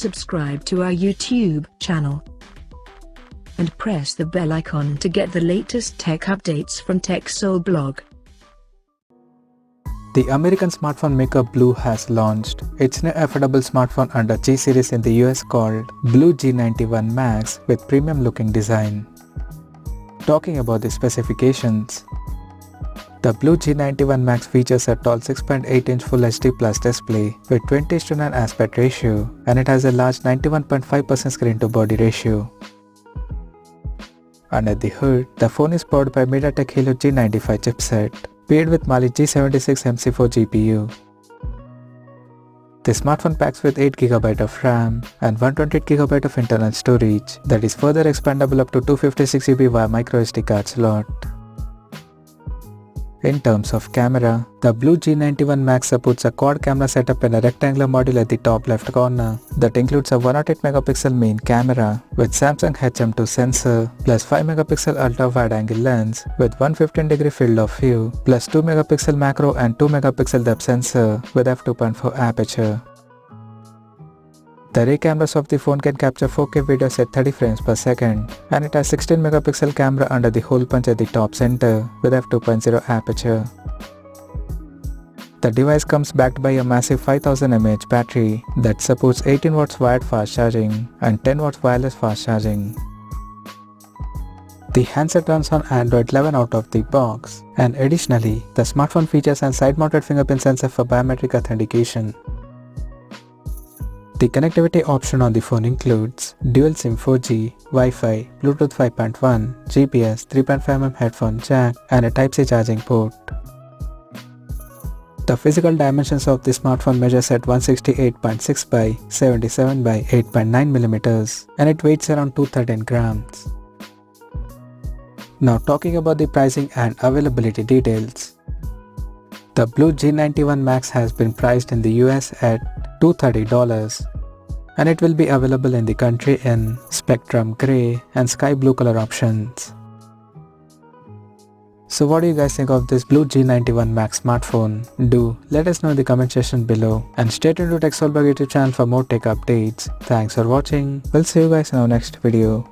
subscribe to our YouTube channel and press the bell icon to get the latest tech updates from TechSole Blog. The American smartphone maker Blu has launched its new affordable smartphone under G series in the US called Blu G91 Max with premium looking design. Talking about the specifications, the Blu G91 Max features a tall 6.8-inch Full HD Plus display with 20:9 aspect ratio, and it has a large 91.5% screen to body ratio. Under the hood, the phone is powered by MediaTek Helio G95 chipset, paired with Mali G76 MC4 GPU. The smartphone packs with 8GB of RAM and 128GB of internal storage that is further expandable up to 256GB via microSD card slot. In terms of camera, the Blu G91 Max supports a quad camera setup in a rectangular module at the top left corner that includes a 108MP main camera with Samsung HM2 sensor plus 5MP ultra wide angle lens with 115° field of view plus 2MP macro and 2MP depth sensor with f2.4 aperture. The rear cameras of the phone can capture 4K videos at 30 frames per second, and it has 16MP camera under the hole punch at the top center with f2.0 aperture. The device comes backed by a massive 5000 mAh battery that supports 18W wired fast charging and 10W wireless fast charging. The handset runs on Android 11 out of the box, and additionally, the smartphone features a side-mounted fingerprint sensor for biometric authentication. The connectivity option on the phone includes dual SIM 4G, Wi-Fi, Bluetooth 5.1, GPS, 3.5mm headphone jack, and a Type-C charging port. The physical dimensions of the smartphone measures at 168.6 by 77 by 8.9mm, and it weighs around 213 grams. Now talking about the pricing and availability details. The Blu G91 Max has been priced in the US at $230, and it will be available in the country in Spectrum Grey and Sky Blue color options. So what do you guys think of this Blu G91 Max smartphone? Do let us know in the comment section below, and stay tuned to TechSole Blog YouTube channel for more tech updates. Thanks for watching. We'll see you guys in our next video.